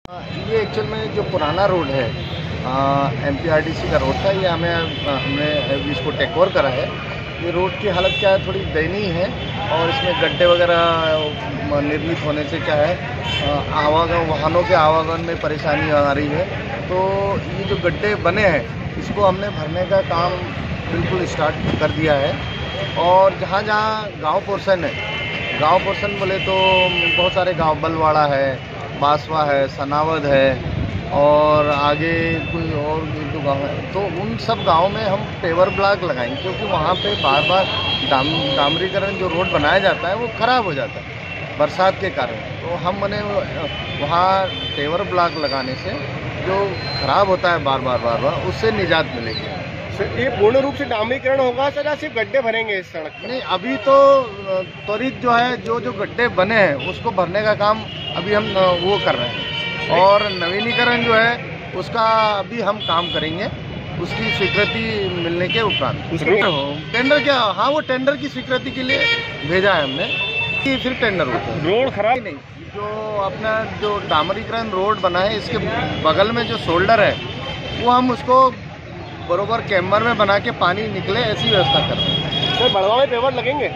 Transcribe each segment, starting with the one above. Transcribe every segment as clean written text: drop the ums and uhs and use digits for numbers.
ये एक्चुअल में जो पुराना रोड है MPRDC का रोड था, ये हमने इसको टेक ओवर करा है। ये रोड की हालत क्या है, थोड़ी दयनीय है और इसमें गड्ढे वगैरह निर्मित होने से क्या है वाहनों के आवागमन में परेशानी आ रही है। तो ये जो गड्ढे बने हैं इसको हमने भरने का काम बिल्कुल स्टार्ट कर दिया है। और जहाँ जहाँ गांव पोर्शन है, गांव पोर्शन बोले तो बहुत सारे गांव, बलवाड़ा है, बासवा है, सनावद है और आगे कोई और जो गाँव है, तो उन सब गाँव में हम पेवर ब्लॉक लगाएंगे, क्योंकि वहाँ पे बार बार डामरीकरण जो रोड बनाया जाता है वो ख़राब हो जाता है बरसात के कारण। तो हम वहाँ पेवर ब्लॉक लगाने से जो ख़राब होता है बार बार उससे निजात मिलेगी। ये पूर्ण रूप से डामरीकरण होगा सर या सिर्फ गड्ढे भरेंगे इस सड़क पर? नहीं, अभी तो त्वरित जो है जो गड्ढे बने हैं उसको भरने का काम अभी हम वो कर रहे हैं, और नवीनीकरण जो है उसका अभी हम काम करेंगे, उसकी स्वीकृति मिलने के उपरांत। टेंडर क्या? हाँ, वो टेंडर की स्वीकृति के लिए भेजा है हमने कि फिर टेंडर होता है। रोड खराब नहीं, जो अपना जो डामरीकरण रोड बना है इसके बगल में जो शोल्डर है वो हम उसको बरोबर कैम्बर में बना के पानी निकले ऐसी व्यवस्था कर रहे हैं। सर, बड़वा में पेवर लगेंगे?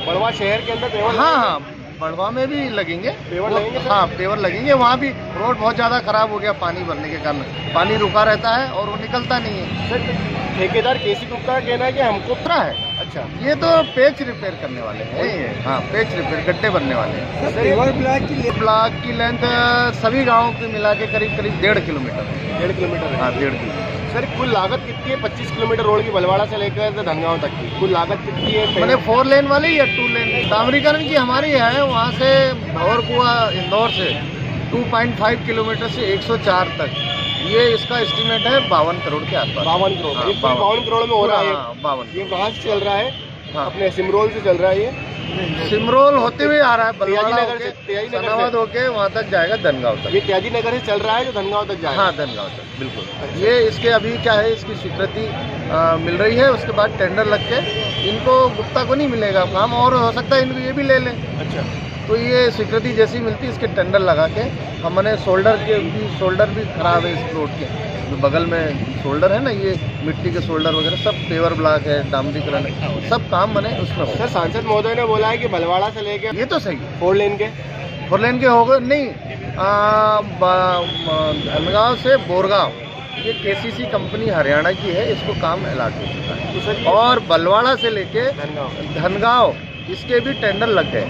बड़वा शहर के अंदर पेवर? हाँ, बड़वा में भी लगेंगे पेवर लगेंगे। हाँ, पेवर लगेंगे। वहाँ भी रोड बहुत ज़्यादा खराब हो गया पानी भरने के कारण, पानी रुका रहता है और वो निकलता नहीं है। सर, ठेकेदार KC गुप्ता का कहना है कि हमको उतरा है। अच्छा, ये तो पेच रिपेयर करने वाले हैं। हाँ, पेच रिपेयर, गड्ढे बनने वाले हैं। पेवर ब्लॉक की लेंथ सभी गाँव की मिला के करीब 1.5 किलोमीटर है। 1.5 किलोमीटर? हाँ, 1.5 किलोमीटर। सर, कुल लागत कितनी है 25 किलोमीटर रोड की, बलवाड़ा से लेकर धनगांव तक की कुल लागत कितनी है? मैंने 4 लेन वाली या 2 लेन? डामरीकरण की हमारी है वहाँ से भंवरकुआ इंदौर से 2.5 किलोमीटर से 104 तक, ये इसका एस्टीमेट है 52 करोड़ के आसपास। 52 करोड़? हाँ, 52 करोड़ में हो रहा है। 52। ये कहाँ से चल रहा है? हाँ, अपने सिमरोल से चल रहा है। ये सिमरोल होते हुए आ रहा है, बलवाड़ा नगर से सनावद होके वहाँ तक जाएगा, धनगांव तक। ये त्याजी नगर से चल रहा है जो धनगांव तक जाएगा? हाँ, धनगांव तक, बिल्कुल। ये इसके अभी क्या है, इसकी स्वीकृति मिल रही है, उसके बाद टेंडर लग के इनको गुप्ता को नहीं मिलेगा काम, और हो सकता है इनको ये भी ले लें। अच्छा, तो ये स्वीकृति जैसी मिलती है इसके टेंडर लगा के हमने शोल्डर भी खराब है इस रोड के, जो बगल में शोल्डर है ना, ये मिट्टी के शोल्डर वगैरह सब पेवर ब्लॉक है, डामरीकरण है, सब काम बने उसमें। सर, सांसद महोदय ने बोला है कि बलवाड़ा से लेके ये तो सही 4 लेन के हो गए। नहीं, धनगांव से बोरगांव ये KCC कंपनी हरियाणा की है, इसको काम अलाट हो चुका है। और बलवाड़ा से लेके धनगांव इसके भी टेंडर लग गए।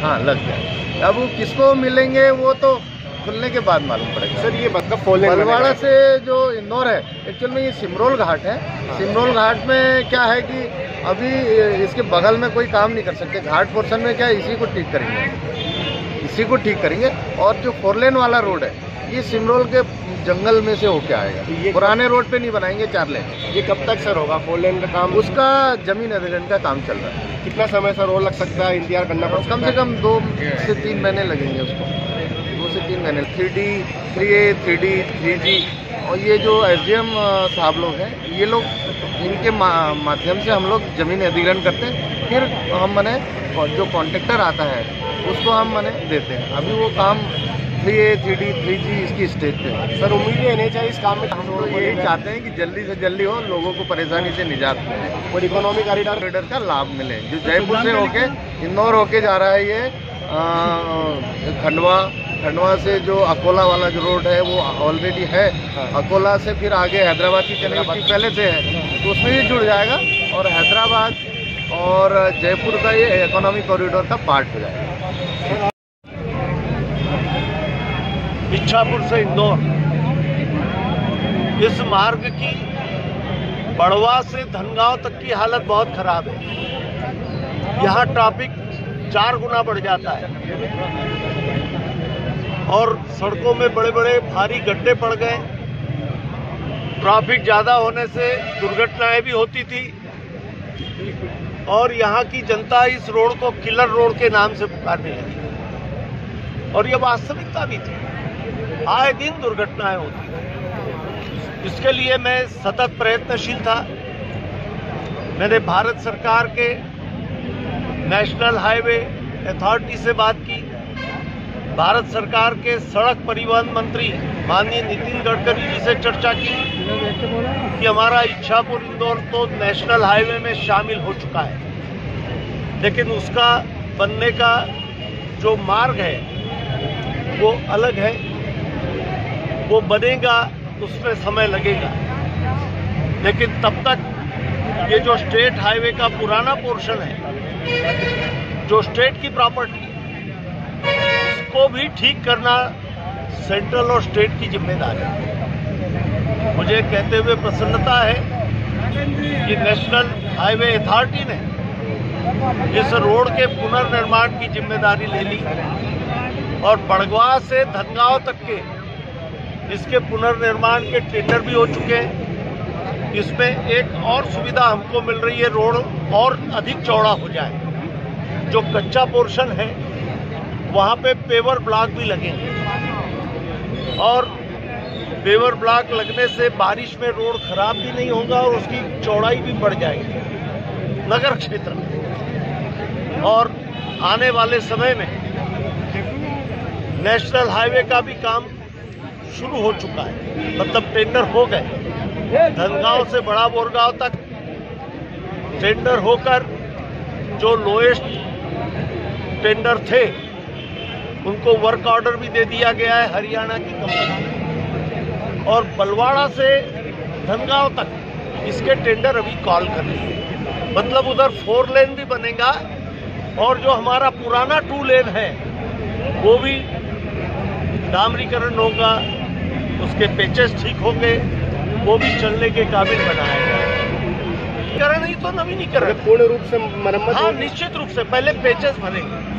हाँ, लग गए। अब वो किसको मिलेंगे वो तो खुलने के बाद मालूम पड़ेगा। सर, ये बलवाड़ा से जो इंदौर है, एक्चुअल में ये सिमरोल घाट है। सिमरोल घाट में क्या है कि अभी इसके बगल में कोई काम नहीं कर सकते, घाट पोर्शन में क्या इसी को ठीक करेंगे। और जो 4 लेन वाला रोड है ये सिमरोल के जंगल में से होके आएगा, पुराने रोड पे नहीं बनाएंगे 4 लेन। ये कब तक सर होगा 4 लेन का काम? उसका जमीन अधिग्रहण का काम चल रहा है। कितना समय सर और लग सकता है, इंतजार करना पड़ सकता है? कम से कम 2 से 3 महीने लगेंगे उसको, 2 से 3 महीने। 3D, 3A, 3D, 3G, और ये जो SDM साहब लोग हैं, ये लोग इनके माध्यम से हम लोग जमीन अधिग्रहण करते हैं, फिर हम जो कॉन्ट्रैक्टर आता है उसको हम देते हैं। अभी वो काम 3A, 3D, 3G इसकी स्टेज पे है। सर, उम्मीद है नहीं चाहिए इस काम में? हम लोग यही चाहते हैं कि जल्दी से जल्दी हो, लोगों को परेशानी से निजात मिले और इकोनॉमिक कॉरिडोर का लाभ मिले। जो जयपुर से होके इंदौर होके जा रहा है, ये खंडवा से जो अकोला वाला जो रोड है वो ऑलरेडी है। अकोला से फिर आगे हैदराबाद की कनेक्टिविटी पहले से है, तो उसमें ये जुड़ जाएगा और हैदराबाद और जयपुर का ये इकोनॉमिक कॉरिडोर का पार्ट हो जाएगा। इच्छापुर से इंदौर इस मार्ग की बड़वा से धनगांव तक की हालत बहुत खराब है। यहाँ ट्रैफिक 4 गुना बढ़ जाता है और सड़कों में बड़े बड़े भारी गड्ढे पड़ गए। ट्रैफिक ज्यादा होने से दुर्घटनाएं भी होती थी और यहाँ की जनता इस रोड को किलर रोड के नाम से पुकारने लगी और ये वास्तविकता भी थी। आए दिन दुर्घटनाएं होती थी। इसके लिए मैं सतत प्रयत्नशील था। मैंने भारत सरकार के नेशनल हाईवे अथॉरिटी से बात की, भारत सरकार के सड़क परिवहन मंत्री माननीय नितिन गडकरी जी से चर्चा की कि हमारा इच्छापुर इंदौर तो नेशनल हाईवे में शामिल हो चुका है, लेकिन उसका बनने का जो मार्ग है वो अलग है। वो बनेगा, उसमें समय लगेगा, लेकिन तब तक ये जो स्टेट हाईवे का पुराना पोर्शन है, जो स्टेट की प्रॉपर्टी, उसको भी ठीक करना सेंट्रल और स्टेट की जिम्मेदारी है। मुझे कहते हुए प्रसन्नता है कि नेशनल हाईवे अथॉरिटी ने इस रोड के पुनर्निर्माण की जिम्मेदारी ले ली और बड़गवा से धनगांव तक के इसके पुनर्निर्माण के टेंडर भी हो चुके हैं। इसमें एक और सुविधा हमको मिल रही है, रोड और अधिक चौड़ा हो जाए। जो कच्चा पोर्शन है वहां पे पेवर ब्लॉक भी लगेंगे और पेवर ब्लॉक लगने से बारिश में रोड खराब भी नहीं होगा और उसकी चौड़ाई भी बढ़ जाएगी नगर क्षेत्र में। और आने वाले समय में नेशनल हाईवे का भी काम शुरू हो चुका है, मतलब टेंडर हो गए। धनगांव से बड़ा बोरगांव तक टेंडर होकर जो लोएस्ट टेंडर थे उनको वर्क ऑर्डर भी दे दिया गया है हरियाणा की कंपनी, और बलवाड़ा से धनगांव तक इसके टेंडर अभी कॉल कर रही है। मतलब उधर 4 लेन भी बनेगा और जो हमारा पुराना 2 लेन है वो भी डामरीकरण होगा, उसके पेचेस ठीक होंगे, वो भी चलने के काबिल बनाया जाएगा। करण ही तो नवीनीकरण पूर्ण रूप से मरम्मत। हाँ, निश्चित रूप से पहले पेचेस बनेंगे।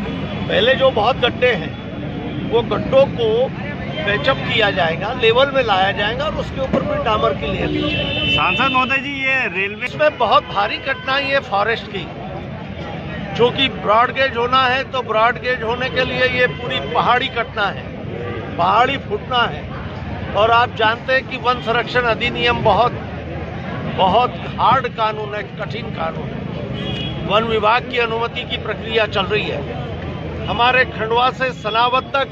पहले जो बहुत गड्ढे हैं वो गड्ढों को पैचअप किया जाएगा, लेवल में लाया जाएगा और उसके ऊपर भी डामर की लेयर दी जाएगी। सांसद महोदय जी, ये रेलवे इसमें बहुत भारी कठिनाई है फॉरेस्ट की, जो कि ब्रॉड गेज होना है तो ब्रॉड गेज होने के लिए ये पूरी पहाड़ी कटना है, पहाड़ी फूटना है। और आप जानते हैं कि वन संरक्षण अधिनियम बहुत हार्ड कानून है, कठिन कानून है। वन विभाग की अनुमति की प्रक्रिया चल रही है। हमारे खंडवा से सनावद तक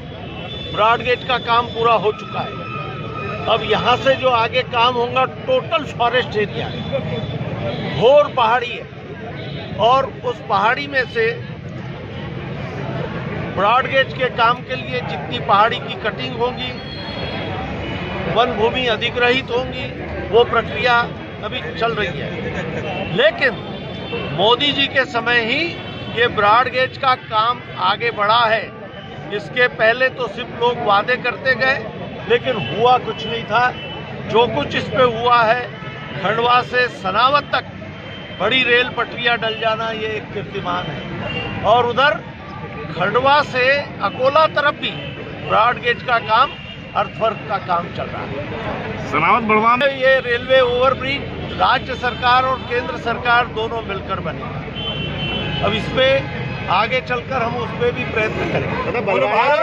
ब्रॉड गेज का काम पूरा हो चुका है। अब यहां से जो आगे काम होगा टोटल फॉरेस्ट एरिया है, घोर पहाड़ी है, और उस पहाड़ी में से ब्रॉड गेज के काम के लिए जितनी पहाड़ी की कटिंग होगी, वन भूमि अधिग्रहित होंगी, वो प्रक्रिया अभी चल रही है। लेकिन मोदी जी के समय ही ये ब्रॉड गेज का काम आगे बढ़ा है। इसके पहले तो सिर्फ लोग वादे करते गए, लेकिन हुआ कुछ नहीं था। जो कुछ इस पे हुआ है, खंडवा से सनावद तक बड़ी रेल पटरियां डल जाना, ये एक कीर्तिमान है। और उधर खंडवा से अकोला तरफ भी ब्रॉड गेज का काम, अर्थवर्क का काम चल रहा है। सनावद बड़वा में ये रेलवे ओवरब्रिज राज्य सरकार और केंद्र सरकार दोनों मिलकर बनेगा। अब इस पे आगे चलकर हम उस पे भी प्रयत्न करेंगे। बलवाड़ा